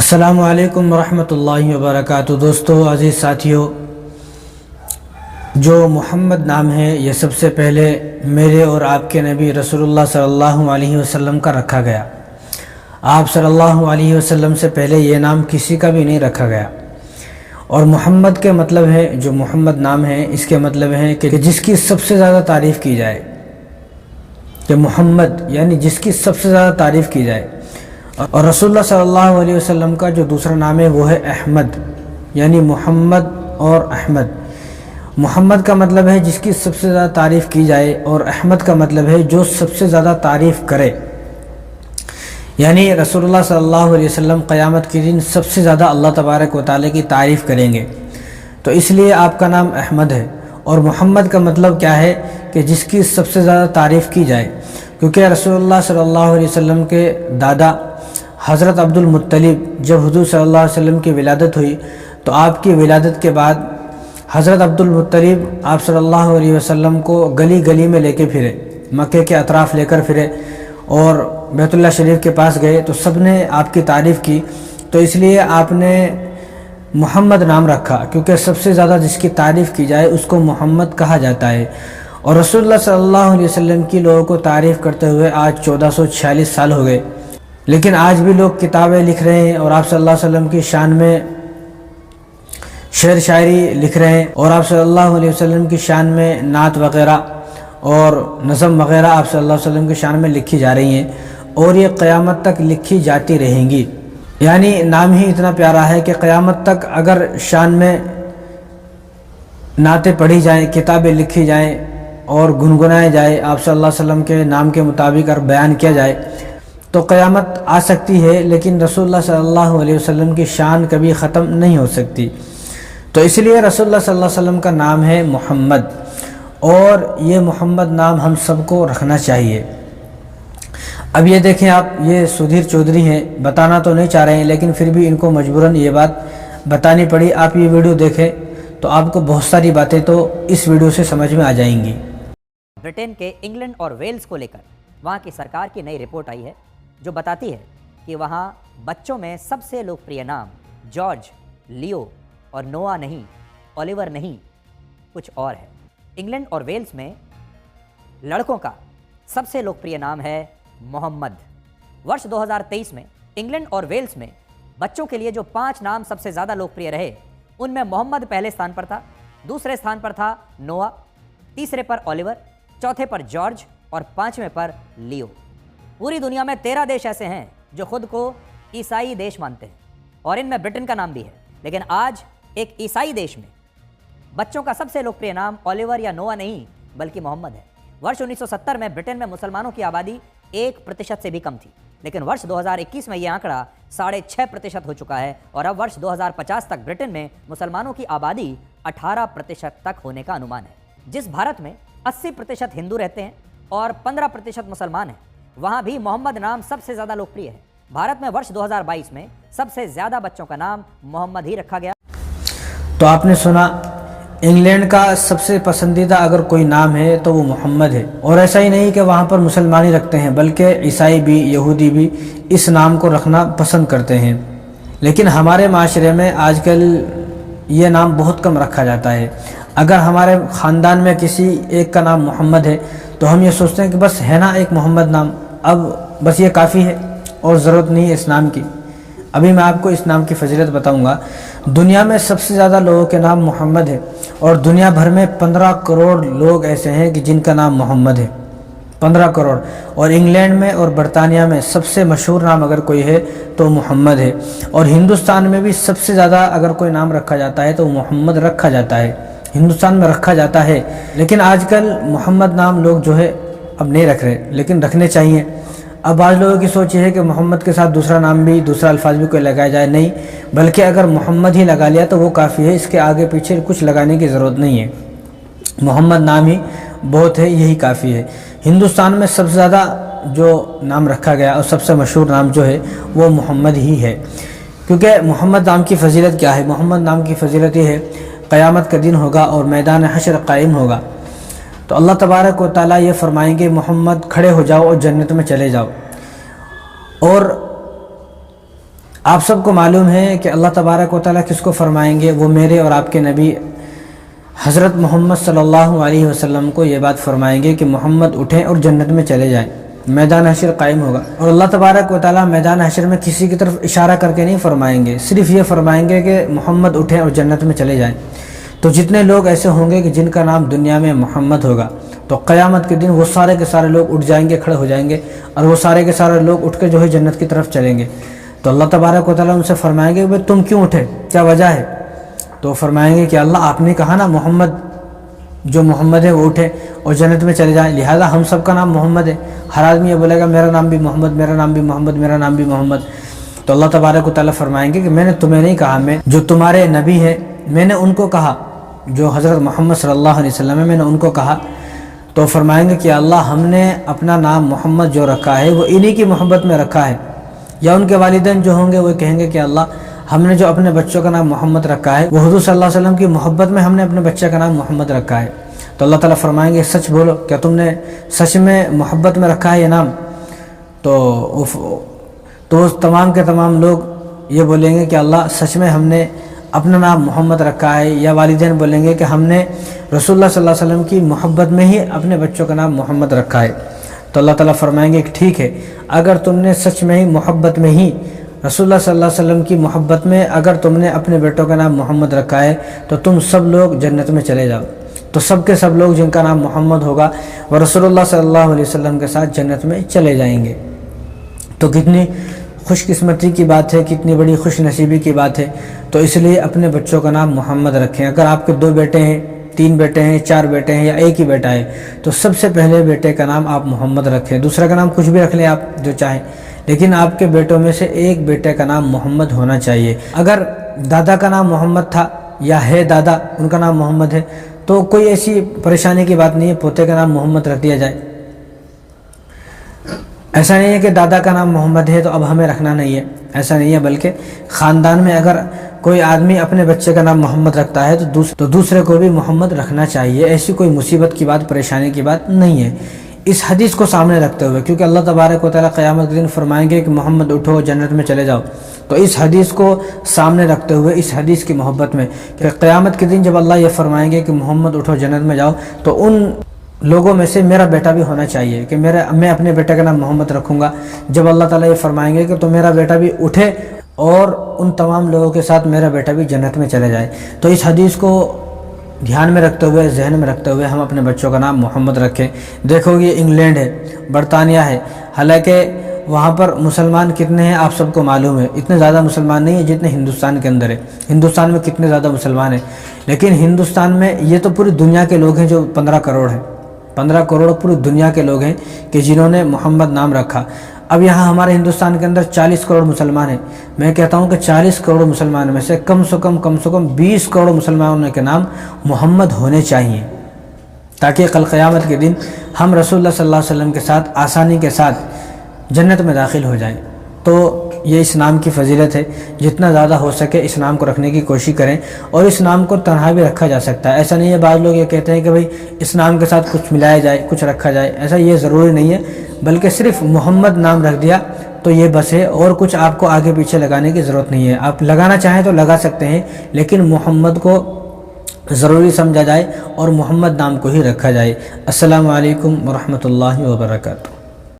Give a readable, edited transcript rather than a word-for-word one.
السلام علیکم ورحمۃ اللہ وبرکاتہ۔ دوستو، عزیز ساتھیو، جو محمد نام ہے یہ سب سے پہلے میرے اور آپ کے نبی رسول اللہ صلی اللہ علیہ وسلم کا رکھا گیا۔ آپ صلی اللہ علیہ وسلم سے پہلے یہ نام کسی کا بھی نہیں رکھا گیا۔ اور محمد کے مطلب ہے، جو محمد نام ہے اس کے مطلب ہے کہ جس کی سب سے زیادہ تعریف کی جائے، کہ محمد یعنی جس کی سب سے زیادہ تعریف کی جائے۔ اور رسول اللہ صلی اللہ علیہ وسلم کا جو دوسرا نام ہے وہ ہے احمد، یعنی محمد اور احمد۔ محمد کا مطلب ہے جس کی سب سے زیادہ تعریف کی جائے، اور احمد کا مطلب ہے جو سب سے زیادہ تعریف کرے، یعنی رسول اللہ صلی اللہ علیہ وسلم قیامت کے دن سب سے زیادہ اللہ تبارک و تعالیٰ کی تعریف کریں گے، تو اس لیے آپ کا نام احمد ہے۔ اور محمد کا مطلب کیا ہے کہ جس کی سب سے زیادہ تعریف کی جائے، کیونکہ رسول اللہ صلی اللہ علیہ وسلم کے دادا حضرت عبد المطلب جب حضور صلی اللہ علیہ وسلم کی ولادت ہوئی تو آپ کی ولادت کے بعد حضرت عبد المطلب آپ صلی اللہ علیہ وسلم کو گلی گلی میں لے کے پھرے، مکے کے اطراف لے کر پھرے، اور بیت اللہ شریف کے پاس گئے تو سب نے آپ کی تعریف کی، تو اس لیے آپ نے محمد نام رکھا، کیونکہ سب سے زیادہ جس کی تعریف کی جائے اس کو محمد کہا جاتا ہے۔ اور رسول اللہ صلی اللہ علیہ وسلم کی لوگوں کو تعریف کرتے ہوئے آج 1446 سال ہو گئے، لیکن آج بھی لوگ کتابیں لکھ رہے ہیں اور آپ صلی اللہ علیہ وسلم کی شان میں شعر شاعری لکھ رہے ہیں، اور آپ صلی اللہ علیہ وسلم کی شان میں نعت وغیرہ اور نظم وغیرہ آپ صلی اللہ علیہ وسلم کی شان میں لکھی جا رہی ہیں، اور یہ قیامت تک لکھی جاتی رہیں گی۔ یعنی نام ہی اتنا پیارا ہے کہ قیامت تک اگر شان میں نعتیں پڑھی جائیں، کتابیں لکھی جائیں اور گنگنائے جائے، آپ صلی اللہ علیہ وسلم کے نام کے مطابق اور بیان کیا جائے تو قیامت آ سکتی ہے، لیکن رسول اللہ صلی اللہ علیہ وسلم کی شان کبھی ختم نہیں ہو سکتی۔ تو اس لیے رسول اللہ صلی اللہ علیہ وسلم کا نام ہے محمد، اور یہ محمد نام ہم سب کو رکھنا چاہیے۔ اب یہ دیکھیں، آپ یہ سدھیر چودھری ہیں، بتانا تو نہیں چاہ رہے ہیں لیکن پھر بھی ان کو مجبوراً یہ بات بتانی پڑی۔ آپ یہ ویڈیو دیکھیں تو آپ کو بہت ساری باتیں تو اس ویڈیو سے سمجھ میں آ جائیں گی۔ برٹن کے انگلینڈ اور ویلز کو لے کر وہاں کی سرکار کی نئی رپورٹ آئی ہے جو بتاتی ہے کہ وہاں بچوں میں سب سے لوکپریہ نام جارج، لیو اور نوآ نہیں، اولیور نہیں، کچھ اور ہے۔ انگلینڈ اور ویلز میں لڑکوں کا سب سے لوکپریہ نام ہے محمد۔ ورش 2023 میں انگلینڈ اور ویلز میں بچوں کے لیے جو 5 نام سب سے زیادہ لوکپریہ رہے، ان میں محمد پہلے ستان پر تھا، دوسرے ستان پر تھا نوآ، تیسرے پر اولیور، چوتھے پر جارج اور 5ویں پر لیو۔ پوری دنیا میں 13 دیش ایسے ہیں جو خود کو عیسائی دیش مانتے ہیں، اور ان میں برٹن کا نام بھی ہے، لیکن آج ایک عیسائی دیش میں بچوں کا سب سے لوکپریہ نام اولیور یا نوآ نہیں بلکہ محمد ہے۔ ورش 1970 میں برٹن میں مسلمانوں کی آبادی 1% سے بھی کم تھی، لیکن ورش 2021 میں یہ آنکڑا 6.5% ہو چکا ہے، اور اب ورش 2050 تک برٹن میں مسلمانوں کی آبادی 18% تک ہونے کا انومان ہے۔ جس بھارت میں 80% ہندو رہتے ہیں اور 15% مسلمان ہیں، وہاں بھی محمد نام سب سے زیادہ لوکپریہ ہے۔ بھارت میں ورش 2022 میں سب سے زیادہ بچوں کا نام محمد ہی رکھا گیا۔ تو آپ نے سنا، انگلینڈ کا سب سے پسندیدہ اگر کوئی نام ہے تو وہ محمد ہے، اور ایسا ہی نہیں کہ وہاں پر مسلمان ہی رکھتے ہیں بلکہ عیسائی بھی، یہودی بھی اس نام کو رکھنا پسند کرتے ہیں، لیکن ہمارے معاشرے میں آج کل یہ نام بہت کم رکھا جاتا ہے۔ اگر ہمارے خاندان میں کسی ایک کا نام محمد ہے تو ہم یہ سوچتے ہیں کہ بس ہے نا ایک محمد نام، اب بس یہ کافی ہے اور ضرورت نہیں ہے اس نام کی۔ ابھی میں آپ کو اس نام کی فضیلت بتاؤں گا۔ دنیا میں سب سے زیادہ لوگوں کے نام محمد ہے، اور دنیا بھر میں 15 کروڑ لوگ ایسے ہیں کہ جن کا نام محمد ہے، 15 کروڑ۔ اور انگلینڈ میں اور برطانیہ میں سب سے مشہور نام اگر کوئی ہے تو محمد ہے، اور ہندوستان میں بھی سب سے زیادہ اگر کوئی نام رکھا جاتا ہے تو محمد رکھا جاتا ہے، ہندوستان میں رکھا جاتا ہے۔ لیکن آج کل محمد نام لوگ جو ہے اب نہیں رکھ رہے، لیکن رکھنے چاہیے۔ اب بعض لوگوں کی سوچ یہ ہے کہ محمد کے ساتھ دوسرا نام بھی، دوسرا الفاظ بھی کوئی لگایا جائے، نہیں، بلکہ اگر محمد ہی لگا لیا تو وہ کافی ہے، اس کے آگے پیچھے کچھ لگانے کی ضرورت نہیں ہے۔ محمد نام ہی بہت ہے، یہی کافی ہے۔ ہندوستان میں سب سے زیادہ جو نام رکھا گیا اور سب سے مشہور نام جو ہے وہ محمد ہی ہے، کیونکہ محمد نام کی فضیلت کیا ہے؟ محمد نام کی فضیلت یہ ہے، قیامت کا دن ہوگا اور میدان حشر قائم ہوگا تو اللہ تبارک و تعالیٰ یہ فرمائیں گے محمد کھڑے ہو جاؤ اور جنت میں چلے جاؤ، اور آپ سب کو معلوم ہے کہ اللہ تبارک و تعالیٰ کس کو فرمائیں گے؟ وہ میرے اور آپ کے نبی حضرت محمد صلی اللہ علیہ وسلم کو یہ بات فرمائیں گے کہ محمد اٹھیں اور جنت میں چلے جائیں، میدان حشر قائم ہوگا۔ اور اللہ تبارک و تعالیٰ میدان حشر میں کسی کی طرف اشارہ کر کے نہیں فرمائیں گے، صرف یہ فرمائیں گے کہ محمد اٹھیں اور جنت میں چلے جائیں۔ تو جتنے لوگ ایسے ہوں گے کہ جن کا نام دنیا میں محمد ہوگا، تو قیامت کے دن وہ سارے کے سارے لوگ اٹھ جائیں گے، کھڑے ہو جائیں گے، اور وہ سارے کے سارے لوگ اٹھ کے جو ہے جنت کی طرف چلیں گے۔ تو اللہ تبارک و تعالیٰ ان سے فرمائیں گے کہ بھئی تم کیوں اٹھے، کیا وجہ ہے؟ تو فرمائیں گے کہ اللہ آپ نے کہا نا محمد جو محمد ہے وہ اٹھے اور جنت میں چلے جائیں، لہذا ہم سب کا نام محمد ہے۔ ہر آدمی یہ بولے گا میرا نام بھی محمد، میرا نام بھی محمد، میرا نام بھی محمد۔ تو اللہ تبارک و تعالیٰ فرمائیں گے کہ میں نے تمہیں نہیں کہا، میں جو تمہارے نبی ہیں میں نے ان کو کہا، جو حضرت محمد صلی اللہ علیہ وسلم ہے میں نے ان کو کہا۔ تو فرمائیں گے کہ اللہ ہم نے اپنا نام محمد جو رکھا ہے وہ انہی کی محبت میں رکھا ہے، یا ان کے والدین جو ہوں گے وہ کہیں گے کہ اللہ ہم نے جو اپنے بچوں کا نام محمد رکھا ہے وہ حضور صلی اللہ علیہ وسلم کی محبت میں ہم نے اپنے بچے کا نام محمد رکھا ہے۔ تو اللہ تعالیٰ فرمائیں گے سچ بولو، کیا تم نے سچ میں محبت میں رکھا ہے یہ نام؟ تو تمام کے تمام لوگ یہ بولیں گے کہ اللہ سچ میں ہم نے اپنا نام محمد رکھا ہے، یا والدین بولیں گے کہ ہم نے رسول اللہ صلی اللہ علیہ وسلم کی محبت میں ہی اپنے بچوں کا نام محمد رکھا ہے۔ تو اللہ تعالیٰ فرمائیں گے کہ ٹھیک ہے، اگر تم نے سچ میں ہی محبت میں ہی رسول اللہ صلی اللہ علیہ وسلم کی محبت میں اگر تم نے اپنے بیٹوں کا نام محمد رکھا ہے تو تم سب لوگ جنت میں چلے جاؤ۔ تو سب کے سب لوگ جن کا نام محمد ہوگا وہ رسول اللہ صلی اللہ علیہ وسلم کے ساتھ جنت میں چلے جائیں گے۔ تو کتنی خوش قسمتی کی بات ہے، کتنی بڑی خوش نصیبی کی بات ہے۔ تو اس لیے اپنے بچوں کا نام محمد رکھیں۔ اگر آپ کے 2 بیٹے ہیں، 3 بیٹے ہیں، 4 بیٹے ہیں، یا ایک ہی بیٹا ہے، تو سب سے پہلے بیٹے کا نام آپ محمد رکھیں۔ دوسرا کا نام کچھ بھی رکھ لیں آپ جو چاہیں، لیکن آپ کے بیٹوں میں سے ایک بیٹے کا نام محمد ہونا چاہیے۔ اگر دادا کا نام محمد تھا یا ہے دادا ان کا نام محمد ہے تو کوئی ایسی پریشانی کی بات نہیں ہے، پوتے کا نام محمد رکھ دیا جائے۔ ایسا نہیں ہے کہ دادا کا نام محمد ہے تو اب ہمیں رکھنا نہیں ہے، ایسا نہیں ہے، بلکہ خاندان میں اگر کوئی آدمی اپنے بچے کا نام محمد رکھتا ہے تو دوسرے کو بھی محمد رکھنا چاہیے۔ ایسی کوئی مصیبت کی بات، پریشانی کی بات نہیں ہے۔ اس حدیث کو سامنے رکھتے ہوئے، کیونکہ اللہ تبارک و تعالیٰ قیامت کے دن فرمائیں گے کہ محمد اٹھو جنت میں چلے جاؤ، تو اس حدیث کو سامنے رکھتے ہوئے، اس حدیث کی محبت میں کہ قیامت کے دن جب اللہ یہ فرمائیں گے کہ محمد اٹھو جنت میں جاؤ، تو ان لوگوں میں سے میرا بیٹا بھی ہونا چاہیے کہ میں اپنے بیٹے کا نام محمد رکھوں گا۔ جب اللہ تعالیٰ یہ فرمائیں گے کہ تو میرا بیٹا بھی اٹھے اور ان تمام لوگوں کے ساتھ میرا بیٹا بھی جنت میں چلے جائے، تو اس حدیث کو دھیان میں رکھتے ہوئے، ذہن میں رکھتے ہوئے ہم اپنے بچوں کا نام محمد رکھیں۔ دیکھو یہ انگلینڈ ہے، برطانیہ ہے، حالانکہ وہاں پر مسلمان کتنے ہیں آپ سب کو معلوم ہے، اتنے زیادہ مسلمان نہیں ہیں جتنے ہندوستان کے اندر ہے۔ ہندوستان میں کتنے زیادہ مسلمان ہیں، لیکن ہندوستان میں یہ تو پوری دنیا کے لوگ ہیں جو 15 کروڑ ہیں، 15 کروڑ پوری دنیا کے لوگ ہیں کہ جنہوں نے محمد نام رکھا۔ اب یہاں ہمارے ہندوستان کے اندر 40 کروڑ مسلمان ہیں، میں کہتا ہوں کہ 40 کروڑ مسلمان میں سے کم سے کم 20 کروڑ مسلمانوں کے نام محمد ہونے چاہیے، تاکہ کل قیامت کے دن ہم رسول اللہ صلی اللہ علیہ وسلم کے ساتھ آسانی کے ساتھ جنت میں داخل ہو جائیں۔ تو یہ اس نام کی فضیلت ہے، جتنا زیادہ ہو سکے اس نام کو رکھنے کی کوشش کریں، اور اس نام کو تنہا بھی رکھا جا سکتا ہے۔ ایسا نہیں ہے بعض لوگ یہ کہتے ہیں کہ بھئی اس نام کے ساتھ کچھ ملایا جائے، کچھ رکھا جائے، ایسا یہ ضروری نہیں ہے، بلکہ صرف محمد نام رکھ دیا تو یہ بس ہے، اور کچھ آپ کو آگے پیچھے لگانے کی ضرورت نہیں ہے۔ آپ لگانا چاہیں تو لگا سکتے ہیں، لیکن محمد کو ضروری سمجھا جائے اور محمد نام کو ہی رکھا جائے۔ السلام علیکم ورحمۃ اللہ وبرکاتہ۔